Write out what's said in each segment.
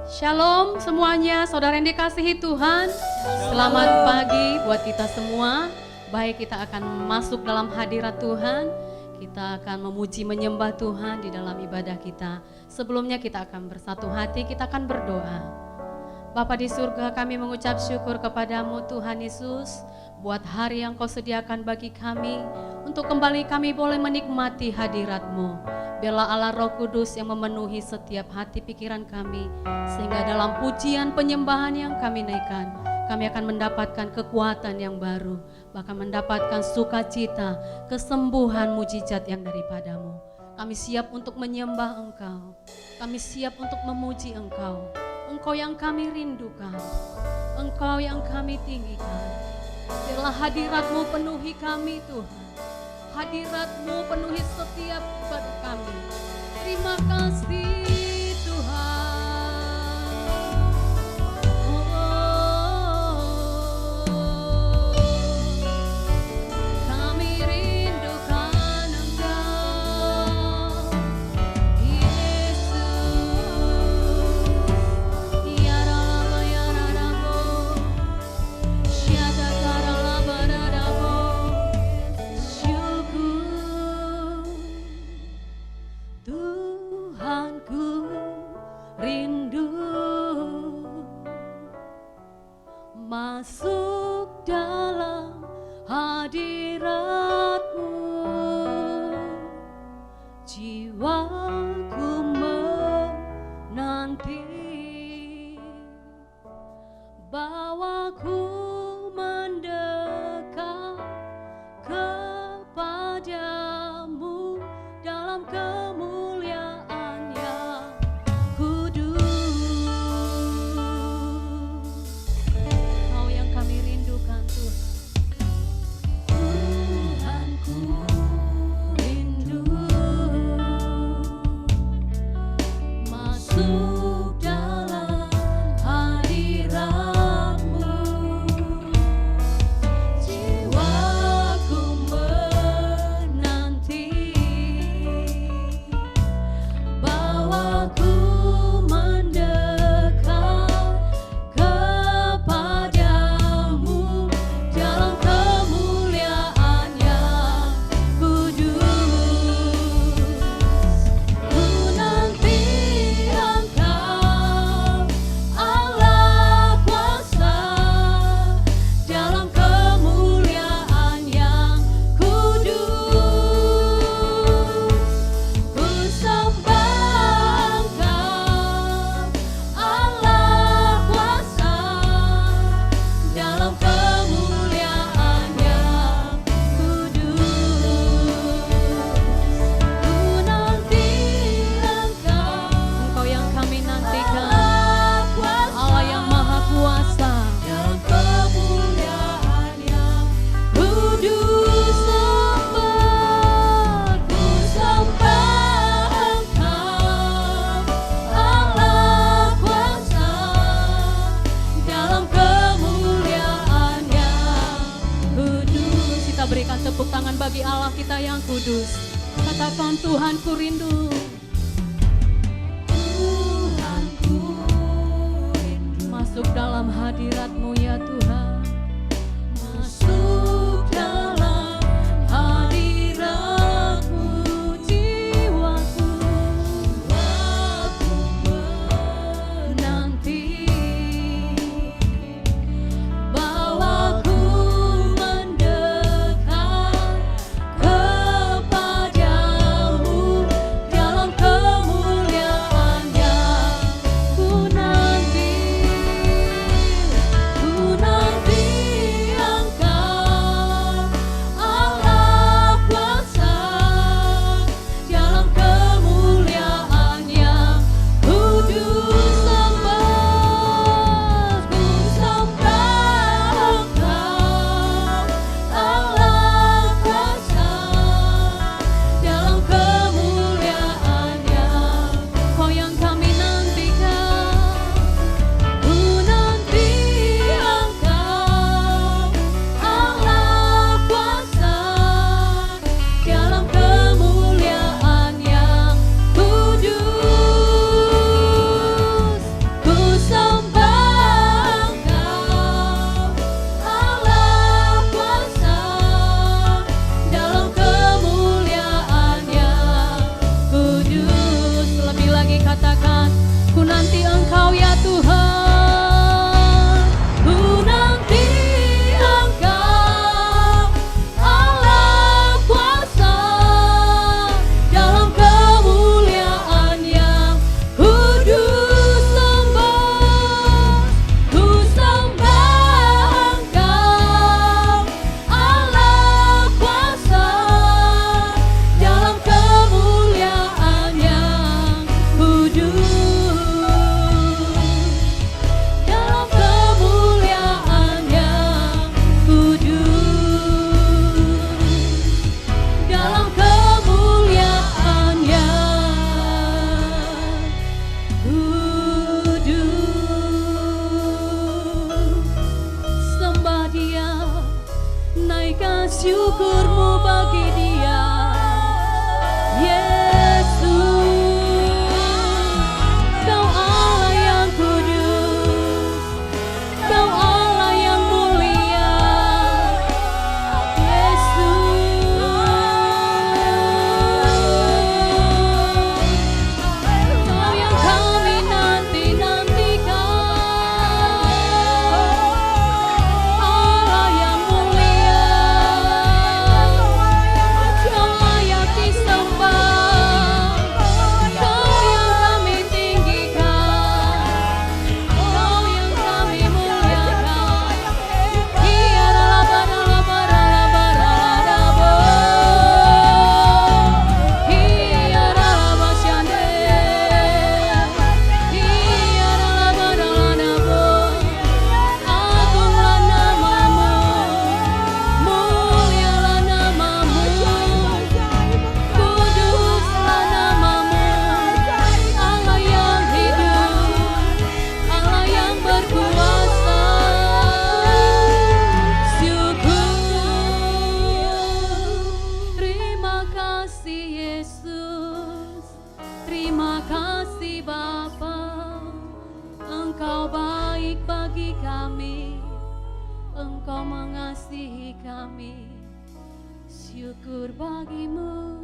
Shalom semuanya, saudara yang dikasihi Tuhan. Selamat pagi buat kita semua. Baik, kita akan masuk dalam hadirat Tuhan. Kita akan memuji menyembah Tuhan di dalam ibadah kita. Sebelumnya kita akan bersatu hati, kita akan berdoa. Bapa di surga, kami mengucap syukur kepadamu Tuhan Yesus, buat hari yang kau sediakan bagi kami, untuk kembali kami boleh menikmati hadirat-Mu. Biarlah Allah Roh Kudus yang memenuhi setiap hati pikiran kami, sehingga dalam pujian penyembahan yang kami naikkan, kami akan mendapatkan kekuatan yang baru, bahkan mendapatkan sukacita, kesembuhan mujizat yang daripadamu. Kami siap untuk menyembah Engkau, kami siap untuk memuji Engkau, Engkau yang kami rindukan, Engkau yang kami tinggikan. Biarlah hadirat-Mu penuhi kami Tuhan, hadirat-Mu penuhi setiap ibadah kami. Terima kasih Tuhan. Kami rindukan Engkau, Yesus. Ya Rama ya Ramo, Syada Karala Baradamo. Tuhanku rindu masuk dalam hadirat-Mu, jiwaku menanti, bawaku mendekat kepadamu dalam kemuliaan yang kudus. Kau yang kami rindukan Tuhan. Tuhanku rindu masuk dalam hadirat-Mu, jiwaku menanti, bawaku mendekat kepadamu dalam kemuliaan yang kudus. Ku nanti Engkau, Allah kuasa, dalam kemuliaan yang kudus. Ku sembah Engkau, Allah kuasa, dalam kemuliaan yang kudus. Ku nanti Engkau yang kami nantikan, Allah yang maha kuasa, dalam kemuliaan yang kudus. Ku sembah Engkau, Allah kuasa, dalam kemuliaan yang kudus. Kita berikan tepuk tangan bagi Allah kita yang kudus. Katakan, Tuhanku rindu. Tuhanku rindu masuk dalam hadirat-Mu ya Tuhan. Masuk dalam hadirat-Mu, jiwaku menanti, bawaku mendekat kepadamu dalam Engkau baik bagi kami, Engkau mengasihi kami. Syukur bagimu,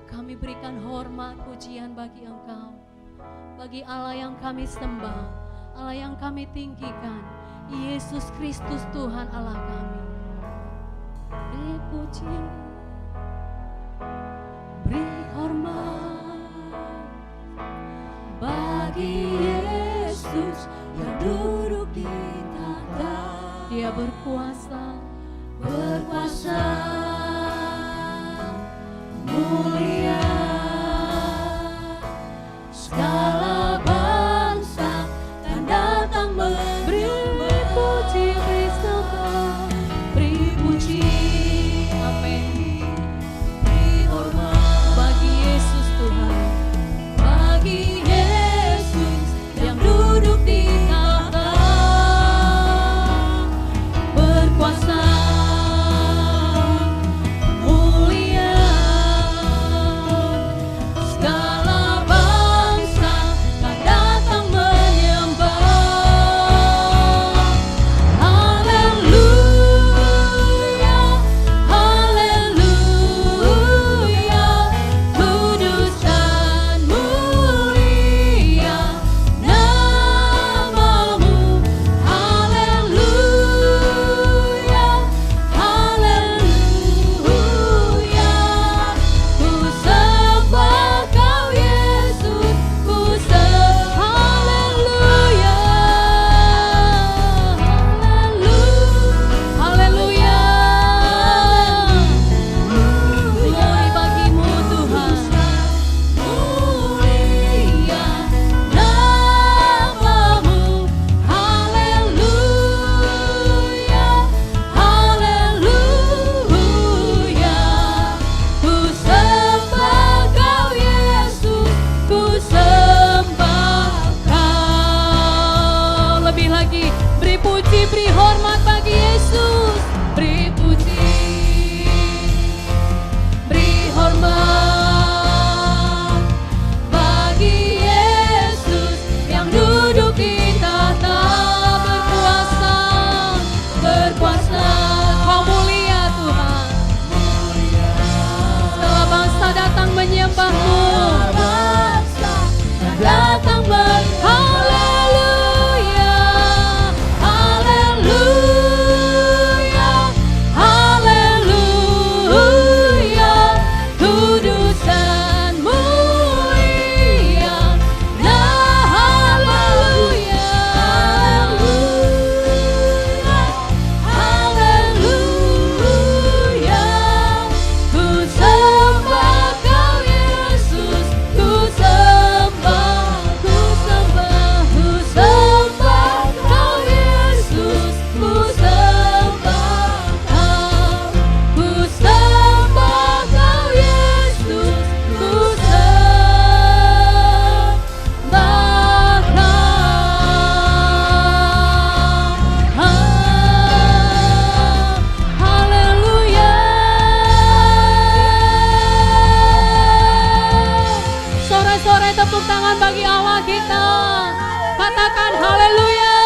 kami berikan hormat pujian bagi Engkau, bagi Allah yang kami sembah, Allah yang kami tinggikan, Yesus Kristus Tuhan Allah kami. Beri puji, beri hormat bagi Yesus yang duduk di tahta. Dia berkuasa, berkuasa mulia. Segala bangsa akan datang beri puji, beri sembah, beri puji, amin. Beri hormat bagi Yesus Tuhan, bagi Yesus yang duduk di tahta. Berkuasa mulia, segala bangsa akan datang menyembah. Haleluya, haleluya, kudus dan mulia namamu. Haleluya, haleluya, ku sembah kau Yesus, ku sembah. Haleluya, haleluya, glory bagimu Tuhan. Mulia namamu. Haleluya, haleluya, ku sembah kau Yesus, ku sembah kau. Lebih lagi, beri puji, beri hormat bagi Yesus, beri puji, beri hormat bagi Yesus yang duduk di tahta. Berkuasa, berkuasa, kau mulia Tuhan. Segala bangsa datang menyembahmu, datang haleluya, haleluya, haleluya, kudus dan mulia. Nah, haleluya, haleluya, ku sembah kau Yesus, ku sembah, ku sembah, ku sembah kau Yesus, ku sembah kau, ku sembah kau Yesus, ku sembah kau. Haleluya. Sore-sore tepuk tangan bagi Allah kita. Katakan haleluya.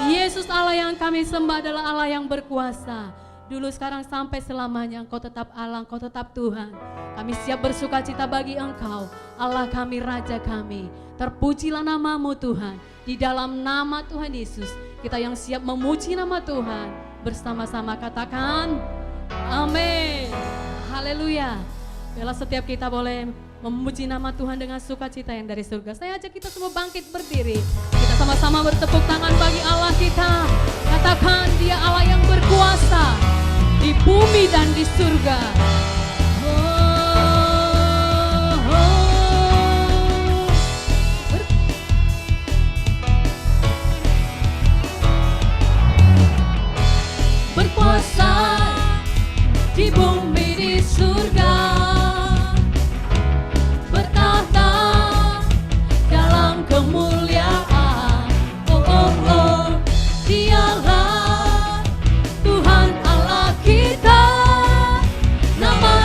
Yesus Allah yang kami sembah adalah Allah yang berkuasa. Dulu, sekarang, sampai selamanya Engkau tetap Allah, Engkau tetap Tuhan. Kami siap bersuka cita bagi Engkau, Allah kami, Raja kami. Terpujilah namamu Tuhan. Di dalam nama Tuhan Yesus, kita yang siap memuji nama Tuhan bersama-sama katakan amin. Haleluya. Biarlah setiap kita boleh memuji nama Tuhan dengan sukacita yang dari surga. Saya ajak kita semua bangkit berdiri. Kita sama-sama bertepuk tangan bagi Allah kita. Katakan, Dia Allah yang berkuasa di bumi dan di surga. Berkuasa di bumi di surga, bertahta dalam kemuliaan. Oh oh oh, Dialah Tuhan Allah kita, nama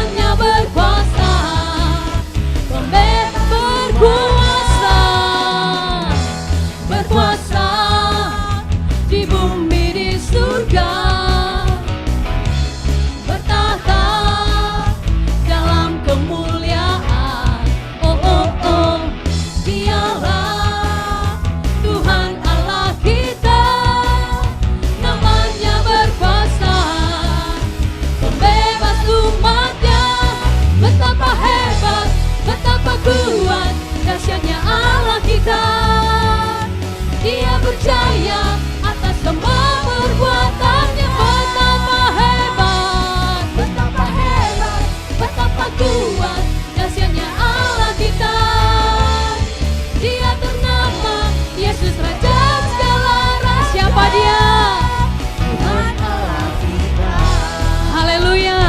kita. Dia berjaya atas semua perbuatannya. Betapa hebat, betapa hebat, betapa kuat dahsyatnya Allah kita. Dia ternama Yesus Raja segala ras. Siapa dia? Tuhan Allah kita. Haleluya.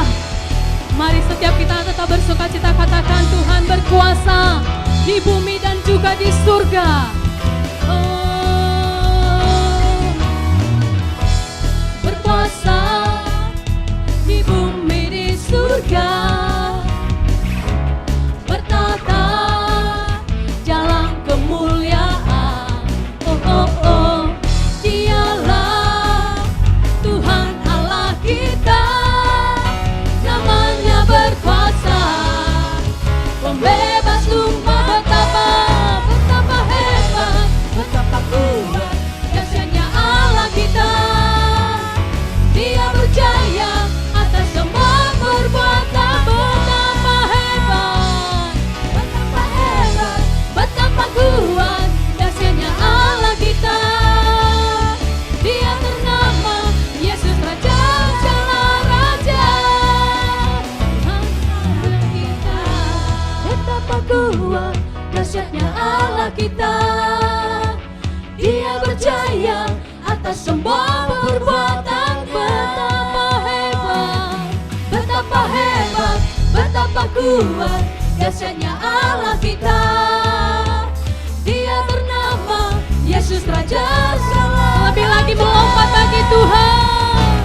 Mari setiap kita tetap bersukacita, katakan Tuhan berkuasa di bumi dan juga di surga. Berkuasa di bumi di surga, bertata jalan kemuliaan. Oh oh oh, Dialah Tuhan Allah kita, namanya berkuasa, pembebas tumpah. Betapa hebat, betapa kuat dahsyatnya Allah kita. Dia berjaya atas semua perbuatan. Betapa hebat, betapa hebat, betapa kuat dahsyatnya Allah kita. Dia ternama Yesus Raja segala raja. Tuhan Allah kita. Betapa kuat dahsyatnya Allah kita. Dia berjaya atas semua perbuatan. Betapa hebat, betapa hebat, betapa kuat dahsyatnya Allah kita. Dia ternama Yesus Raja segala. Lebih lagi melompat bagi Tuhan.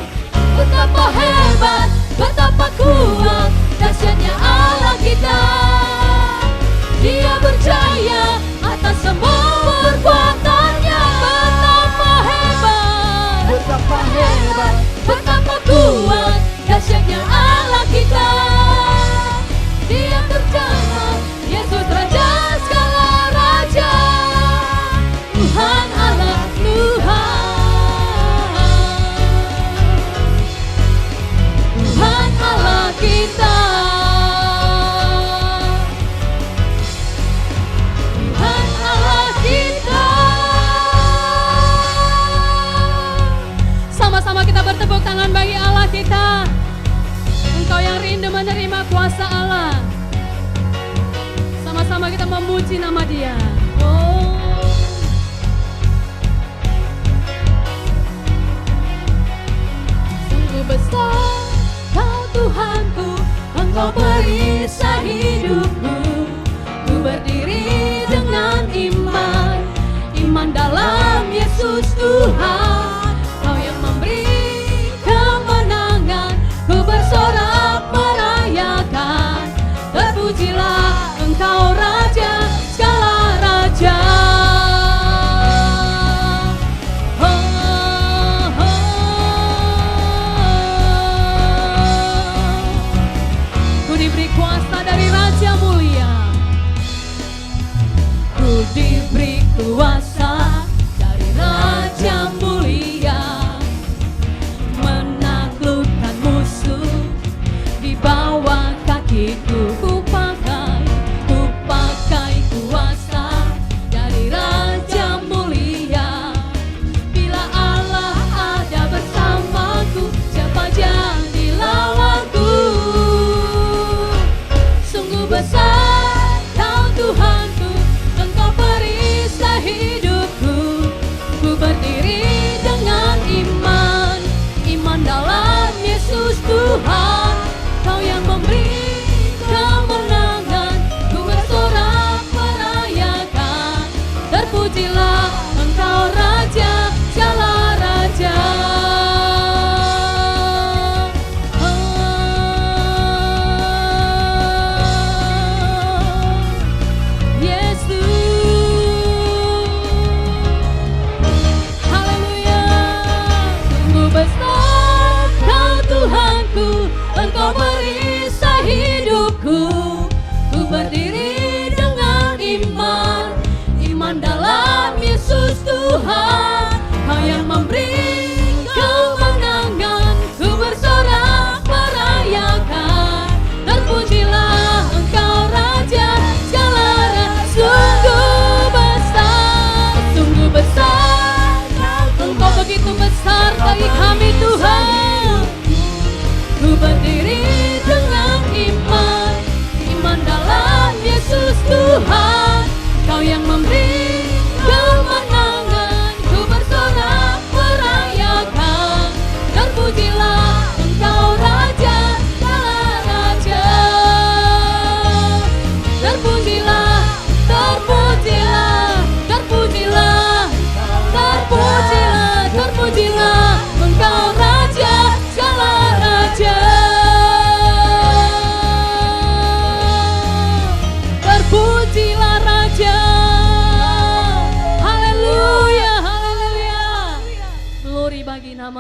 Betapa hebat, betapa kuat dahsyatnya Allah kita. Dia berjaya atas semua perbuatannya. Betapa hebat, betapa hebat, betapa kuat dahsyatnya Allah kita. Dia ternama Yesus Raja segala raja. Tuhan Allah Tuhan, Tuhan Allah kita. Tuhan Allah kita. Sama-sama kita bertepuk tangan bagi Allah kita. Engkau yang rindu menerima kuasa Allah. Sama-sama kita memuji nama Dia. Oh. Sungguh besar Kau Tuhanku, Engkau perisai hidupku. Ku berdiri dengan iman, iman dalam Yesus Tuhan. Kau yang memberi kemenangan, ku bersorak merayakan. Terpujilah Engkau Raja segala raja. Oh, oh. Ku diberi kuasa dari Raja mulia. Ku diberi kuasa dari Raja mulia, menaklukkan musuh di bawah kakiku. Ku pakai kuasa dari Raja mulia. Bila Allah ada bersamaku, siapa jadi lawanku? Sungguh besar Kau Tuhanku, Engkau perisai hidupku. Ku berdiri dengan iman, iman dalam Yesus Tuhan. Kau yang memberi kemenangan, ku bersorak merayakan. Terpujilah Engkau Raja segala raja. Haleluya. Sungguh besar Kau Tuhanku,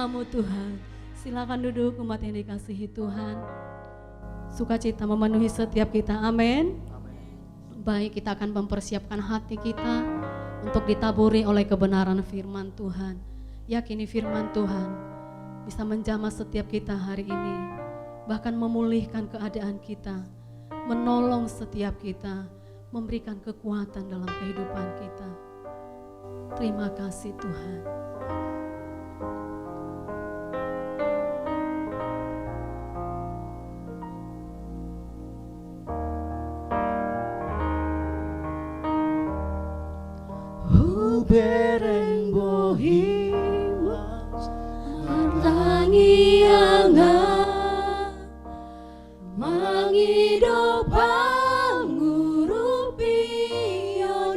nama-Mu Tuhan. Silakan duduk umat yang dikasihi Tuhan. Sukacita memenuhi setiap kita, amin. Baik, kita akan mempersiapkan hati kita untuk ditaburi oleh kebenaran firman Tuhan. Yakini firman Tuhan bisa menjamah setiap kita hari ini, bahkan memulihkan keadaan kita, menolong setiap kita, memberikan kekuatan dalam kehidupan kita. Terima kasih Tuhan. Bereng bohimas martangi angan mangido pangurupi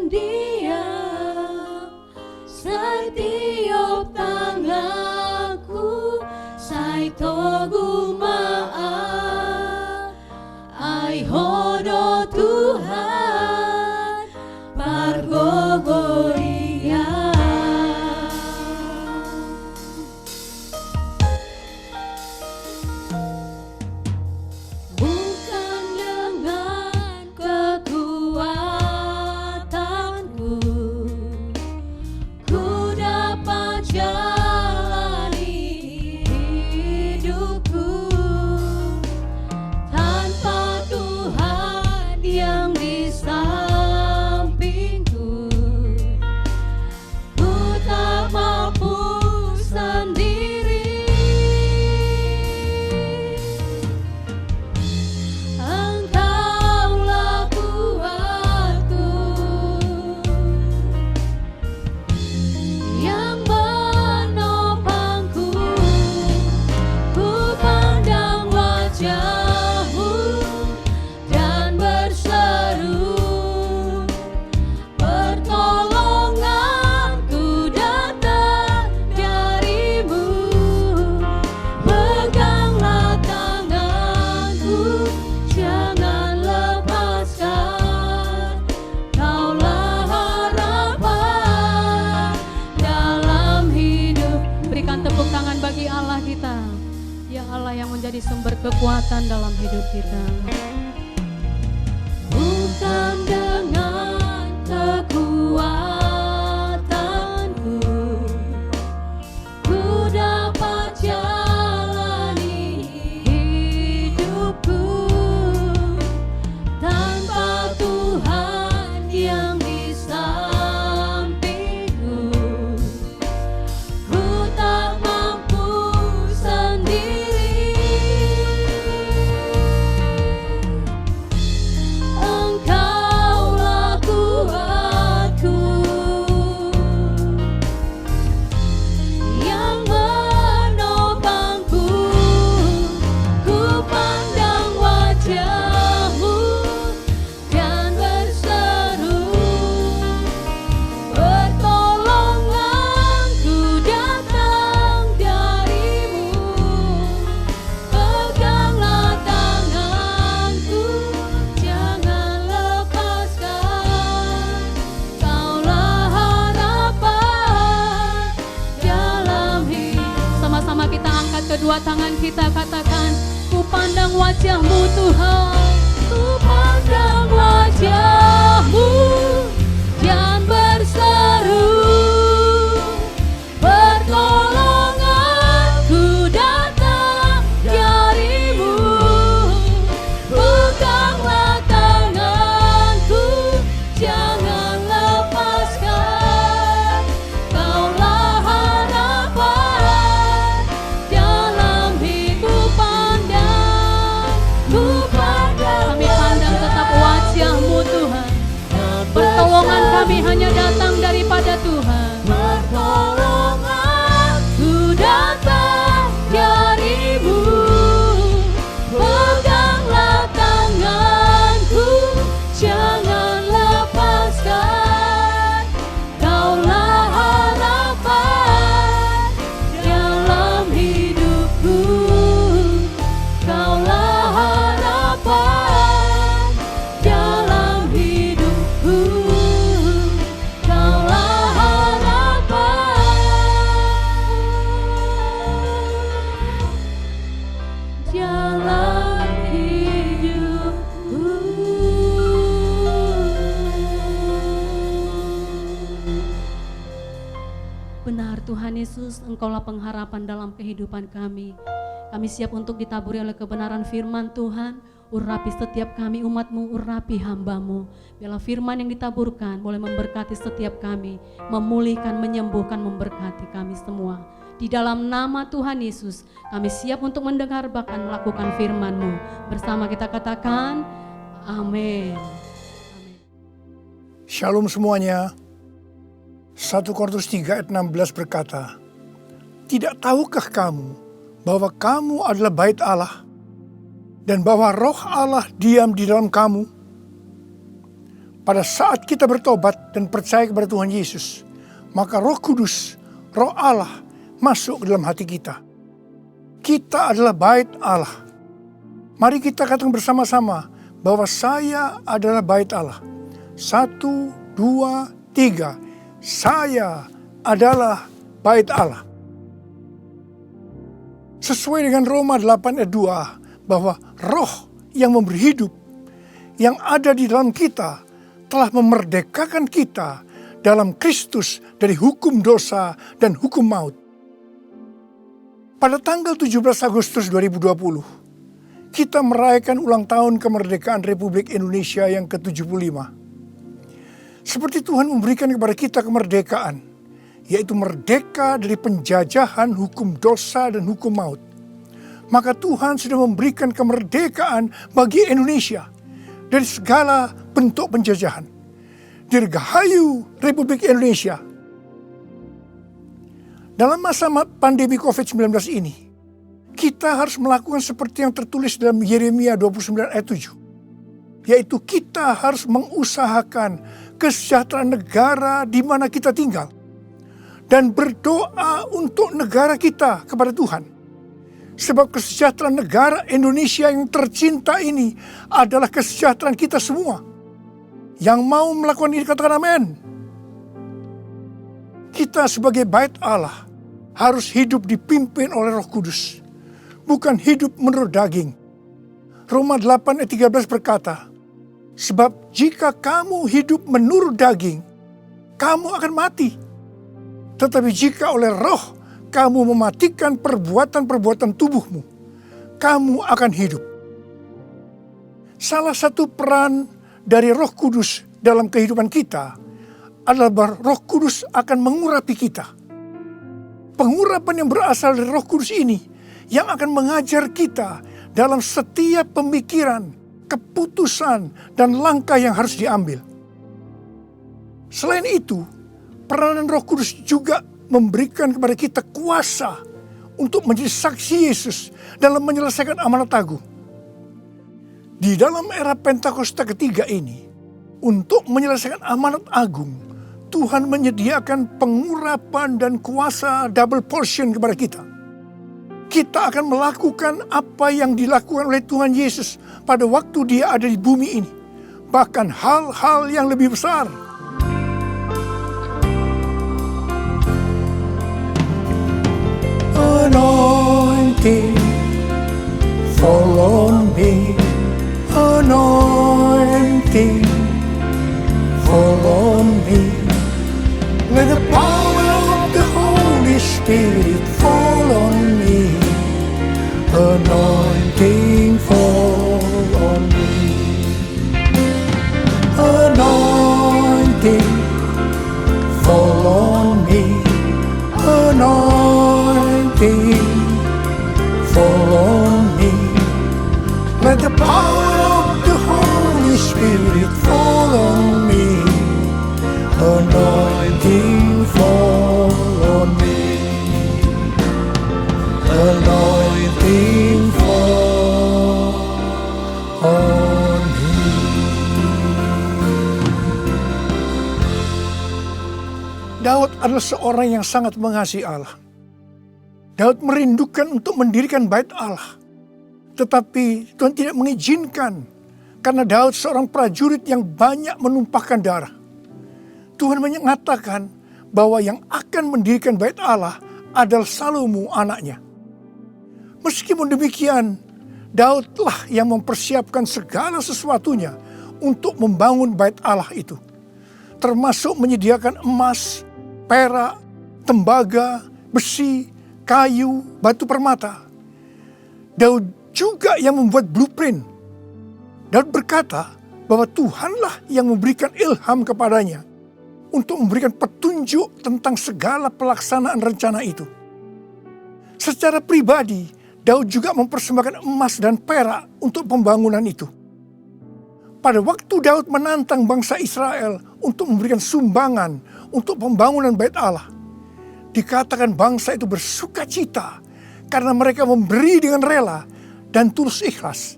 dia setiap tanganku sai togu maaf ai hodo Tuhan pargogori. Menjadi sumber kekuatan dalam hidup kita. Bukan dengan kekuatanku ku dapat jalani hidupku tanpa Tuhan yang di sampingku. Ku tak mampu sendiri. Kedua tangan kita katakan, ku pandang wajah-Mu Tuhan, ku pandang wajah-Mu dan berseru, pertolonganku datang dari-Mu, peganglah tanganku, jangan lepaskan, Kaulah harapan. Pertolongan kami hanya datang daripada Tuhan. Pertolonganku datang dari-Mu, peganglah tanganku, jangan lepaskan, Kaulah harapan dalam hidupku, Kaulah harapan dalam hidupku. Benar Tuhan Yesus, Engkaulah pengharapan dalam kehidupan kami. Kami siap untuk ditaburi oleh kebenaran firman Tuhan. Urapi setiap kami umat-Mu, urapi hamba-Mu. Biarlah firman yang ditaburkan boleh memberkati setiap kami, memulihkan, menyembuhkan, memberkati kami semua. Di dalam nama Tuhan Yesus, kami siap untuk mendengar bahkan melakukan firman-Mu. Bersama kita katakan, amin. Shalom semuanya. 1 Korintus 3 ayat 16 berkata, "Tidak tahukah kamu bahwa kamu adalah bait Allah dan bahwa roh Allah diam di dalam kamu?" Pada saat kita bertobat dan percaya kepada Tuhan Yesus, maka Roh Kudus, Roh Allah masuk ke dalam hati kita. Kita adalah bait Allah. Mari kita katakan bersama-sama bahwa saya adalah bait Allah. 1, 2, 3. Saya adalah bait Allah. Sesuai dengan Roma 8 ayat 2, bahwa roh yang memberi hidup, yang ada di dalam kita, telah memerdekakan kita dalam Kristus dari hukum dosa dan hukum maut. Pada tanggal 17 Agustus 2020, kita merayakan ulang tahun kemerdekaan Republik Indonesia yang ke-75. Seperti Tuhan memberikan kepada kita kemerdekaan, yaitu merdeka dari penjajahan hukum dosa dan hukum maut. Maka Tuhan sudah memberikan kemerdekaan bagi Indonesia dari segala bentuk penjajahan. Dirgahayu Republik Indonesia. Dalam masa pandemi COVID-19 ini, kita harus melakukan seperti yang tertulis dalam Yeremia 29 ayat 7. Yaitu kita harus mengusahakan kesejahteraan negara di mana kita tinggal. Dan berdoa untuk negara kita kepada Tuhan. Sebab kesejahteraan negara Indonesia yang tercinta ini adalah kesejahteraan kita semua. Yang mau melakukan ini katakan amin. Kita sebagai bait Allah harus hidup dipimpin oleh Roh Kudus. Bukan hidup menurut daging. Roma 8 ayat 13 berkata, "Sebab jika kamu hidup menurut daging, kamu akan mati. Tetapi jika oleh roh kamu mematikan perbuatan-perbuatan tubuhmu, kamu akan hidup." Salah satu peran dari Roh Kudus dalam kehidupan kita adalah bahwa Roh Kudus akan mengurapi kita. Pengurapan yang berasal dari Roh Kudus ini yang akan mengajar kita dalam setiap pemikiran, keputusan, dan langkah yang harus diambil. Selain itu, peranan Roh Kudus juga memberikan kepada kita kuasa untuk menjadi saksi Yesus dalam menyelesaikan amanat agung. Di dalam era Pentakosta ketiga ini, untuk menyelesaikan amanat agung, Tuhan menyediakan pengurapan dan kuasa double portion kepada kita. Kita akan melakukan apa yang dilakukan oleh Tuhan Yesus pada waktu Dia ada di bumi ini. Bahkan hal-hal yang lebih besar. Anointing fall on me. Anointing fall on me. Let the power of the Holy Spirit fall on me. Anointing fall on me. Anointing fall on me. Anointing fall on me. Let the power of the Holy Spirit fall on me. Anointing fall on me. Anointing fall on me. Daud adalah seorang yang sangat mengasihi Allah. Daud merindukan untuk mendirikan bait Allah. Tetapi Tuhan tidak mengizinkan karena Daud seorang prajurit yang banyak menumpahkan darah. Tuhan mengatakan bahwa yang akan mendirikan bait Allah adalah Salomo anaknya. Meskipun demikian, Daudlah yang mempersiapkan segala sesuatunya untuk membangun bait Allah itu. Termasuk menyediakan emas, perak, tembaga, besi, kayu, batu permata. Daud juga yang membuat blueprint. Daud berkata bahwa Tuhanlah yang memberikan ilham kepadanya untuk memberikan petunjuk tentang segala pelaksanaan rencana itu. Secara pribadi, Daud juga mempersembahkan emas dan perak untuk pembangunan itu. Pada waktu Daud menantang bangsa Israel untuk memberikan sumbangan untuk pembangunan Bait Allah, dikatakan bangsa itu bersuka cita karena mereka memberi dengan rela dan tulus ikhlas.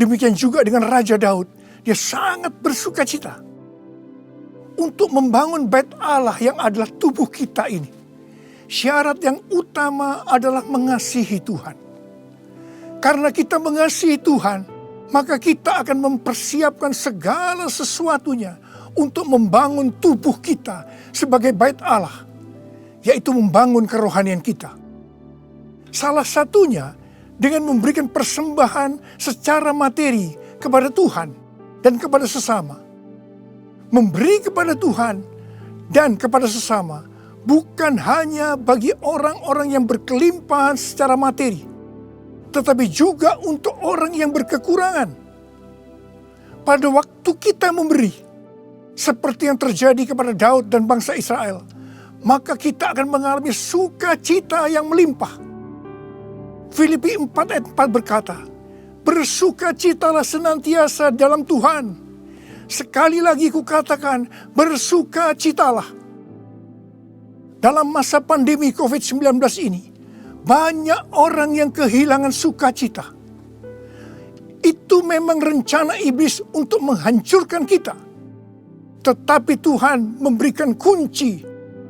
Demikian juga dengan Raja Daud, dia sangat bersuka cita untuk membangun Bait Allah yang adalah tubuh kita ini. Syarat yang utama adalah mengasihi Tuhan. Karena kita mengasihi Tuhan, maka kita akan mempersiapkan segala sesuatunya untuk membangun tubuh kita sebagai Bait Allah, yaitu membangun kerohanian kita. Salah satunya dengan memberikan persembahan secara materi kepada Tuhan dan kepada sesama. Memberi kepada Tuhan dan kepada sesama bukan hanya bagi orang-orang yang berkelimpahan secara materi, tetapi juga untuk orang yang berkekurangan. Pada waktu kita memberi, seperti yang terjadi kepada Daud dan bangsa Israel, maka kita akan mengalami sukacita yang melimpah. Filipi 4 ayat 4 berkata, bersukacitalah senantiasa dalam Tuhan. Sekali lagi kukatakan, bersukacitalah. Dalam masa pandemi COVID-19 ini, banyak orang yang kehilangan sukacita. Itu memang rencana iblis untuk menghancurkan kita. Tetapi Tuhan memberikan kunci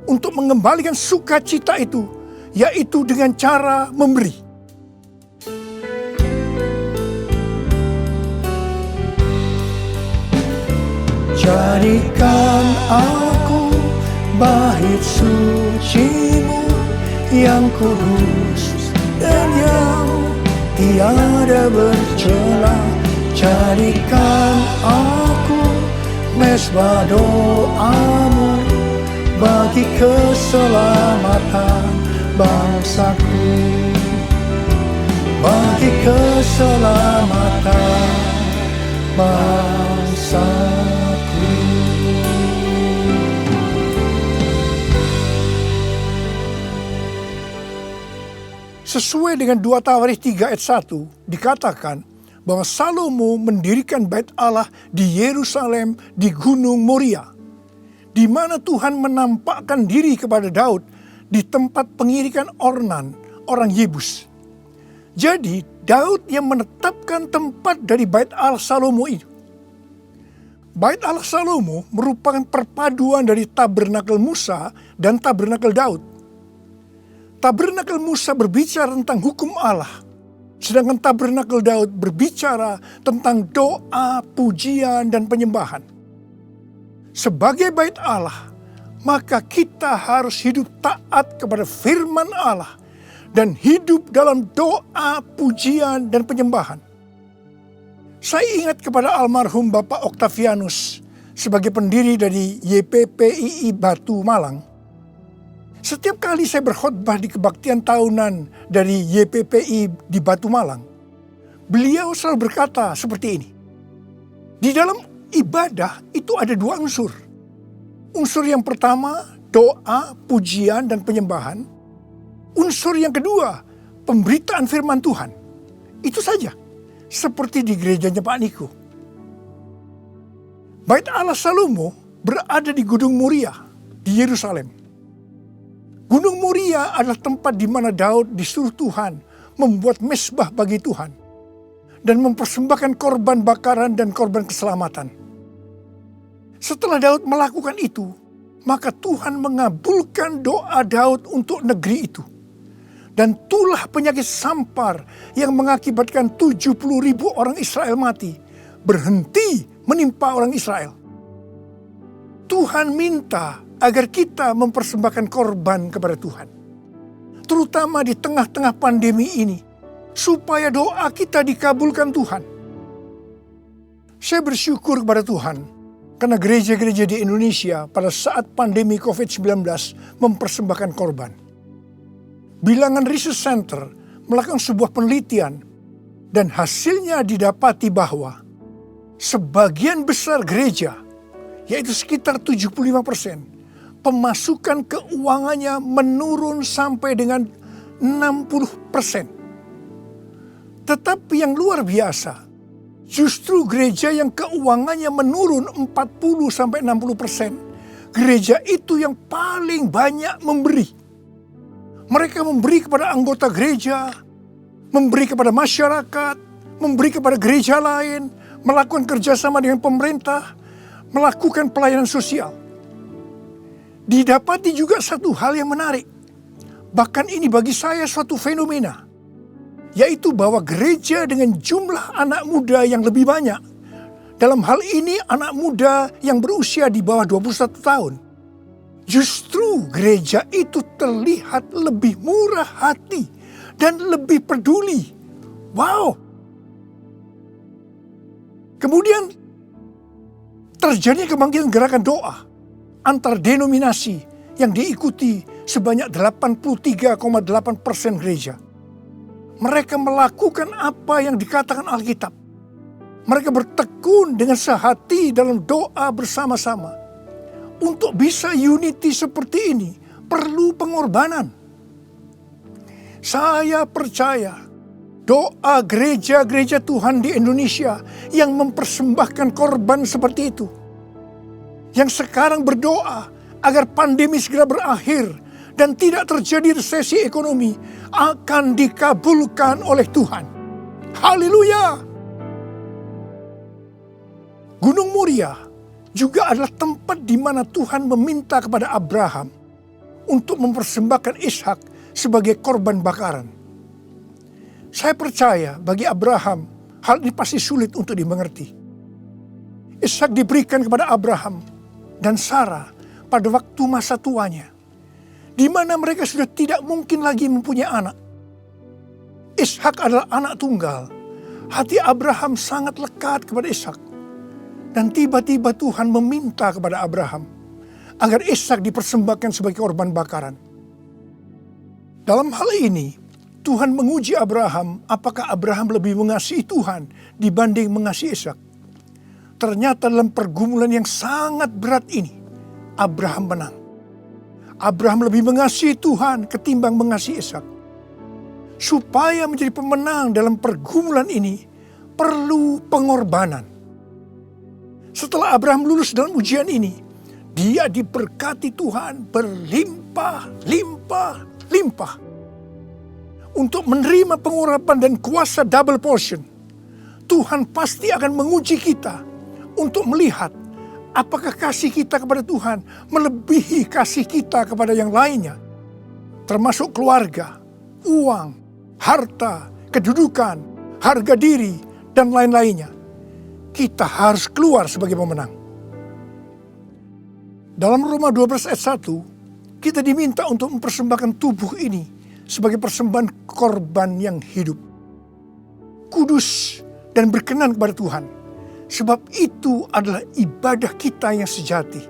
untuk mengembalikan sukacita itu, yaitu dengan cara memberi. Jadikan aku bait suci-Mu yang kudus dan yang tiada bercela. Jadikan aku mezbah doa-Mu bagi keselamatan bangsaku, bagi keselamatan bangsaku. Sesuai dengan 2 Tawarikh 3 ayat 1 dikatakan bahwa Salomo mendirikan Bait Allah di Yerusalem di Gunung Moria, di mana Tuhan menampakkan diri kepada Daud di tempat pengirikan Ornan, orang Yebus. Jadi Daud yang menetapkan tempat dari Bait Allah Salomo itu. Bait Allah Salomo merupakan perpaduan dari tabernakel Musa dan tabernakel Daud. Tabernakel Musa berbicara tentang hukum Allah, sedangkan tabernakel Daud berbicara tentang doa, pujian, dan penyembahan. Sebagai Bait Allah, maka kita harus hidup taat kepada firman Allah dan hidup dalam doa, pujian, dan penyembahan. Saya ingat kepada almarhum Bapak Octavianus sebagai pendiri dari YPPII Batu Malang. Setiap kali saya berkhotbah di kebaktian tahunan dari YPPI di Batu Malang, beliau selalu berkata seperti ini. Di dalam ibadah itu ada 2 unsur. Unsur yang pertama, doa, pujian, dan penyembahan. Unsur yang kedua, pemberitaan firman Tuhan. Itu saja, seperti di gerejanya Pak Niko. Bait Allah Salomo berada di Gunung Moria di Yerusalem. Gunung Moria adalah tempat di mana Daud disuruh Tuhan membuat mezbah bagi Tuhan dan mempersembahkan korban bakaran dan korban keselamatan. Setelah Daud melakukan itu, maka Tuhan mengabulkan doa Daud untuk negeri itu. Dan tulah penyakit sampar yang mengakibatkan 70.000 orang Israel mati berhenti menimpa orang Israel. Tuhan minta agar kita mempersembahkan korban kepada Tuhan, terutama di tengah-tengah pandemi ini, supaya doa kita dikabulkan Tuhan. Saya bersyukur kepada Tuhan Karena gereja-gereja di Indonesia pada saat pandemi COVID-19 mempersembahkan korban. Bilangan Research Center melakukan sebuah penelitian dan hasilnya didapati bahwa sebagian besar gereja, yaitu sekitar 75%, pemasukan keuangannya menurun sampai dengan 60%. Tetapi yang luar biasa, justru gereja yang keuangannya menurun 40-60%, gereja itu yang paling banyak memberi. Mereka memberi kepada anggota gereja, memberi kepada masyarakat, memberi kepada gereja lain, melakukan kerjasama dengan pemerintah, melakukan pelayanan sosial. Didapati juga satu hal yang menarik, bahkan ini bagi saya suatu fenomena, yaitu bahwa gereja dengan jumlah anak muda yang lebih banyak, dalam hal ini anak muda yang berusia di bawah 21 tahun, justru gereja itu terlihat lebih murah hati dan lebih peduli. Wow! Kemudian terjadi kebangkitan gerakan doa antar denominasi yang diikuti sebanyak 83,8% gereja. Mereka melakukan apa yang dikatakan Alkitab. Mereka bertekun dengan sehati dalam doa bersama-sama. Untuk bisa unity seperti ini perlu pengorbanan. Saya percaya doa gereja-gereja Tuhan di Indonesia yang mempersembahkan korban seperti itu, yang sekarang berdoa agar pandemi segera berakhir dan tidak terjadi resesi ekonomi, akan dikabulkan oleh Tuhan. Haleluya! Gunung Moria juga adalah tempat di mana Tuhan meminta kepada Abraham untuk mempersembahkan Ishak sebagai korban bakaran. Saya percaya bagi Abraham hal ini pasti sulit untuk dimengerti. Ishak diberikan kepada Abraham dan Sarah pada waktu masa tuanya, di mana mereka sudah tidak mungkin lagi mempunyai anak. Ishak adalah anak tunggal. Hati Abraham sangat lekat kepada Ishak. Dan tiba-tiba Tuhan meminta kepada Abraham agar Ishak dipersembahkan sebagai korban bakaran. Dalam hal ini, Tuhan menguji Abraham apakah Abraham lebih mengasihi Tuhan dibanding mengasihi Ishak. Ternyata dalam pergumulan yang sangat berat ini, Abraham menang. Abraham lebih mengasihi Tuhan ketimbang mengasihi Ishak. Supaya menjadi pemenang dalam pergumulan ini, perlu pengorbanan. Setelah Abraham lulus dalam ujian ini, dia diberkati Tuhan berlimpah-limpah. Untuk menerima pengurapan dan kuasa double portion, Tuhan pasti akan menguji kita untuk melihat apakah kasih kita kepada Tuhan melebihi kasih kita kepada yang lainnya. Termasuk keluarga, uang, harta, kedudukan, harga diri, dan lain-lainnya. Kita harus keluar sebagai pemenang. Dalam Roma 12 ayat 1, kita diminta untuk mempersembahkan tubuh ini sebagai persembahan korban yang hidup, kudus dan berkenan kepada Tuhan. Sebab itu adalah ibadah kita yang sejati.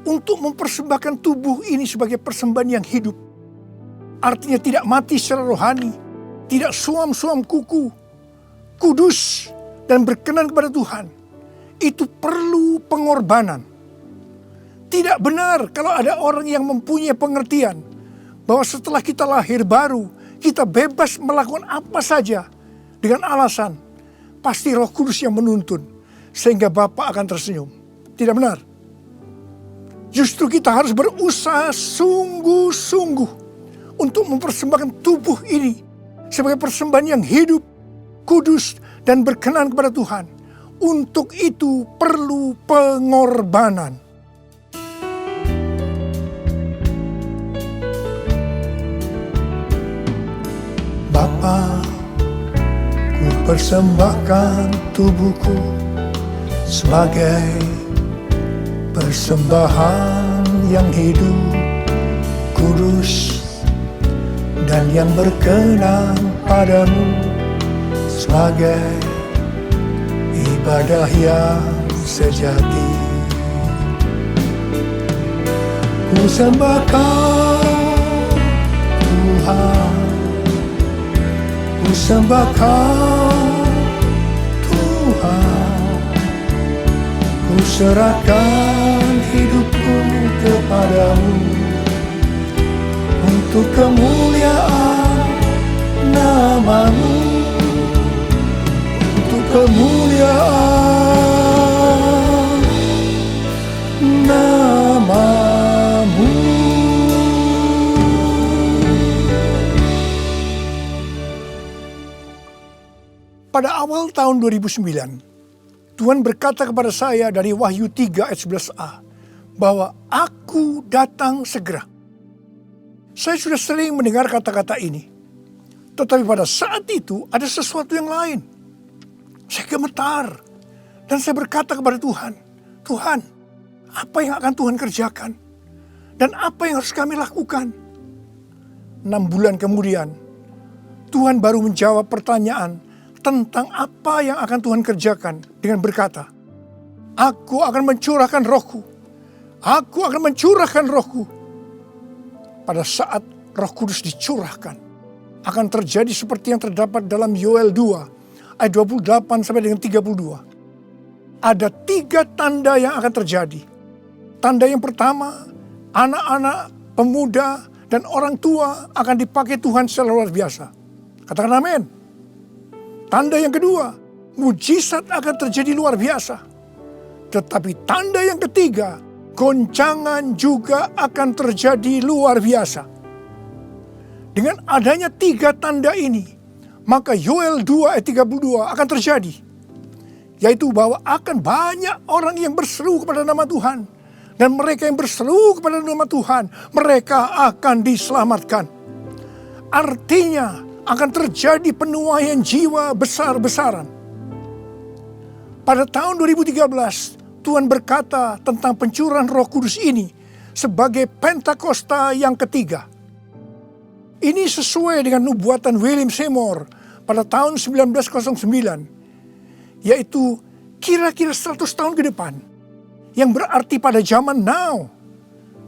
Untuk mempersembahkan tubuh ini sebagai persembahan yang hidup, artinya tidak mati secara rohani, tidak suam-suam kuku, kudus dan berkenan kepada Tuhan, itu perlu pengorbanan. Tidak benar kalau ada orang yang mempunyai pengertian bahwa setelah kita lahir baru, kita bebas melakukan apa saja dengan alasan pasti Roh Kudus yang menuntun sehingga Bapa akan tersenyum. Tidak benar. Justru kita harus berusaha sungguh-sungguh untuk mempersembahkan tubuh ini sebagai persembahan yang hidup, kudus, dan berkenan kepada Tuhan. Untuk itu perlu pengorbanan. Bapa, ku persembahkan tubuhku sebagai persembahan yang hidup, kudus, dan yang berkenan padamu, sebagai ibadah yang sejati. Ku sembah Kau Tuhan, ku sembah Kau Tuhan, ku serahkan hidupku kepadamu untuk kemuliaan nama-Mu, untuk kemuliaan nama-Mu. Pada awal tahun 2009, Tuhan berkata kepada saya dari Wahyu 3 ayat 11a, bahwa Aku datang segera. Saya sudah sering mendengar kata-kata ini, tetapi pada saat itu ada sesuatu yang lain. Saya gemetar, dan saya berkata kepada Tuhan, Tuhan, apa yang akan Tuhan kerjakan? Dan apa yang harus kami lakukan? 6 bulan kemudian, Tuhan baru menjawab pertanyaan tentang apa yang akan Tuhan kerjakan dengan berkata, Aku akan mencurahkan Roh-Ku. Aku akan mencurahkan Roh-Ku. Pada saat Roh Kudus dicurahkan, akan terjadi seperti yang terdapat dalam Yoel 2 ayat 28 sampai dengan 32. Ada 3 tanda yang akan terjadi. Tanda yang pertama, anak-anak, pemuda, dan orang tua akan dipakai Tuhan secara luar biasa. Katakan amin. Tanda yang kedua, mujizat akan terjadi luar biasa. Tetapi tanda yang ketiga, goncangan juga akan terjadi luar biasa. Dengan adanya 3 tanda ini, maka Yoel 2 ayat 32 akan terjadi. Yaitu bahwa akan banyak orang yang berseru kepada nama Tuhan. Dan mereka yang berseru kepada nama Tuhan, mereka akan diselamatkan. Artinya, akan terjadi penuaian jiwa besar-besaran. Pada tahun 2013, Tuhan berkata tentang pencurahan Roh Kudus ini sebagai Pentakosta yang ketiga. Ini sesuai dengan nubuatan William Seymour pada tahun 1909, yaitu kira-kira 100 tahun ke depan, yang berarti pada zaman now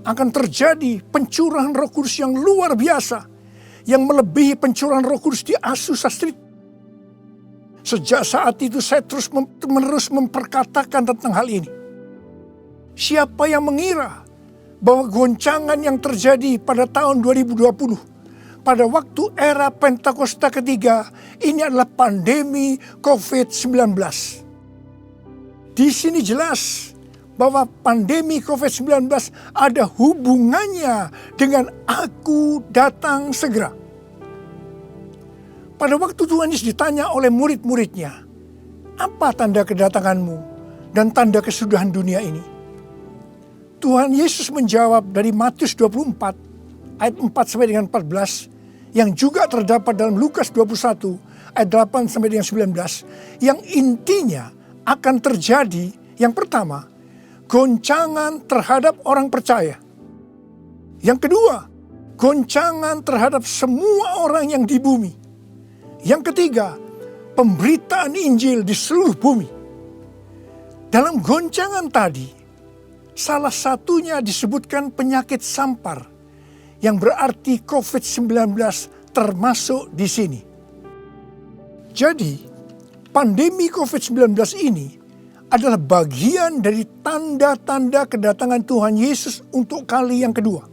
akan terjadi pencurahan Roh Kudus yang luar biasa, yang melebihi pencurahan Roh Kudus di Azusa Street. Sejak saat itu saya terus-menerus memperkatakan tentang hal ini. Siapa yang mengira bahwa goncangan yang terjadi pada tahun 2020, pada waktu era Pentakosta ketiga, ini adalah pandemi COVID-19. Di sini jelas bahwa pandemi COVID-19 ada hubungannya dengan Aku datang segera. Pada waktu Tuhan Yesus ditanya oleh murid-muridnya, apa tanda kedatanganmu dan tanda kesudahan dunia ini? Tuhan Yesus menjawab dari Matius 24 ayat 4 sampai dengan 14, yang juga terdapat dalam Lukas 21 ayat 8 sampai dengan 19, yang intinya akan terjadi yang pertama, goncangan terhadap orang percaya. Yang kedua, goncangan terhadap semua orang yang di bumi. Yang ketiga, pemberitaan Injil di seluruh bumi. Dalam goncangan tadi, salah satunya disebutkan penyakit sampar, yang berarti COVID-19 termasuk di sini. Jadi, pandemi COVID-19 ini adalah bagian dari tanda-tanda kedatangan Tuhan Yesus untuk kali yang kedua.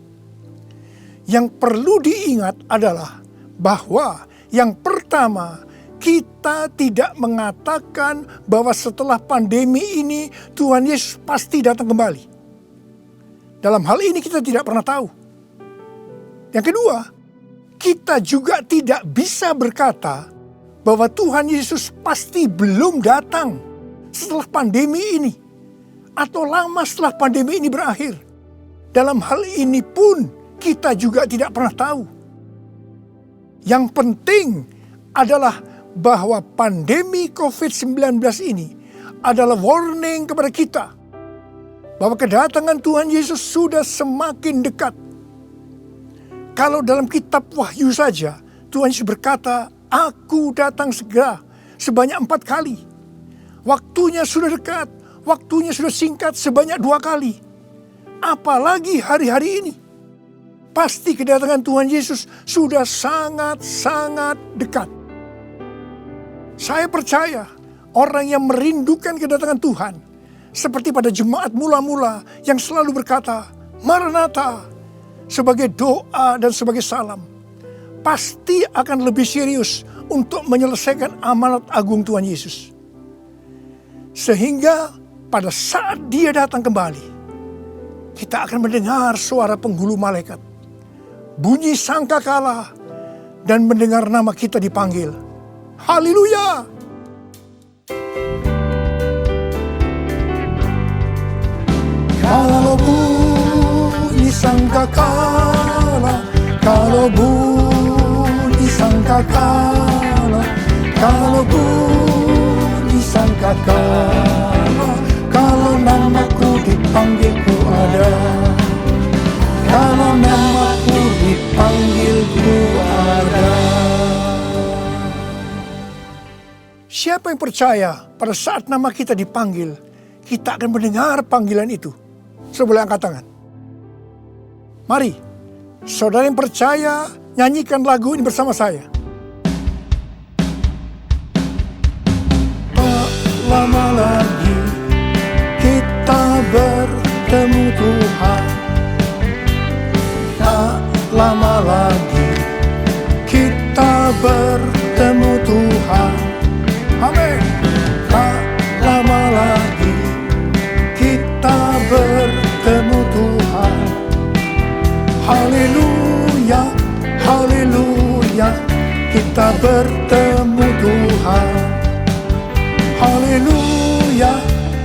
Yang perlu diingat adalah bahwa yang pertama, kita tidak mengatakan bahwa setelah pandemi ini Tuhan Yesus pasti datang kembali. Dalam hal ini kita tidak pernah tahu. Yang kedua, kita juga tidak bisa berkata bahwa Tuhan Yesus pasti belum datang setelah pandemi ini, atau lama setelah pandemi ini berakhir. Dalam hal ini pun kita juga tidak pernah tahu. Yang penting adalah bahwa pandemi COVID-19 ini adalah warning kepada kita bahwa kedatangan Tuhan Yesus sudah semakin dekat. Kalau dalam kitab Wahyu saja, Tuhan Yesus berkata, Aku datang segera, sebanyak 4 kali. Waktunya sudah dekat, waktunya sudah singkat sebanyak 2 kali. Apalagi hari-hari ini. Pasti kedatangan Tuhan Yesus sudah sangat-sangat dekat. Saya percaya orang yang merindukan kedatangan Tuhan, seperti pada jemaat mula-mula yang selalu berkata, Maranatha, sebagai doa dan sebagai salam, pasti akan lebih serius untuk menyelesaikan amanat agung Tuhan Yesus. Sehingga pada saat dia datang kembali, kita akan mendengar suara penghulu malaikat, bunyi sangkakala, dan mendengar nama kita dipanggil. Haleluya! Kalau bunyi sangkakala, kalau bunyi sangkakala, kalau bunyi sangkakala, kalau namaku dipanggil ku ada, kalau namaku dipanggil ku ada. Siapa yang percaya pada saat nama kita dipanggil, kita akan mendengar panggilan itu? Sebelah angkat tangan. Mari, saudara yang percaya, nyanyikan lagu ini bersama saya. Tak lama lagi kita bertemu Tuhan. Tak lama lagi kita bertemu Tuhan. Amin. Tak lama lagi kita bertemu Tuhan. Haleluya, haleluya, kita bertemu Tuhan. Haleluya,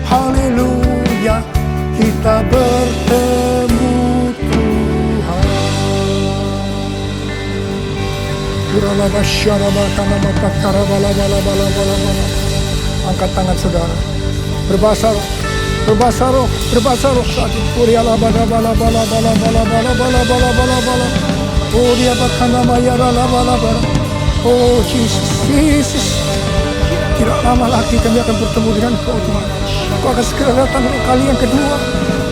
haleluya, kita bertemu Tuhan. Angkat tangan saudara. Berbahasa roh. Berbahasa roh, berbahasa roh saat ini. Kuriala bala bala bala bala bala bala bala bala bala bala. Oh dia bakana mayara la bala bala. Oh Jesus, Jesus. Tidak lama lagi kami akan bertemu dengan Kau Tuhan. Kau akan segera datang untuk kali yang kedua.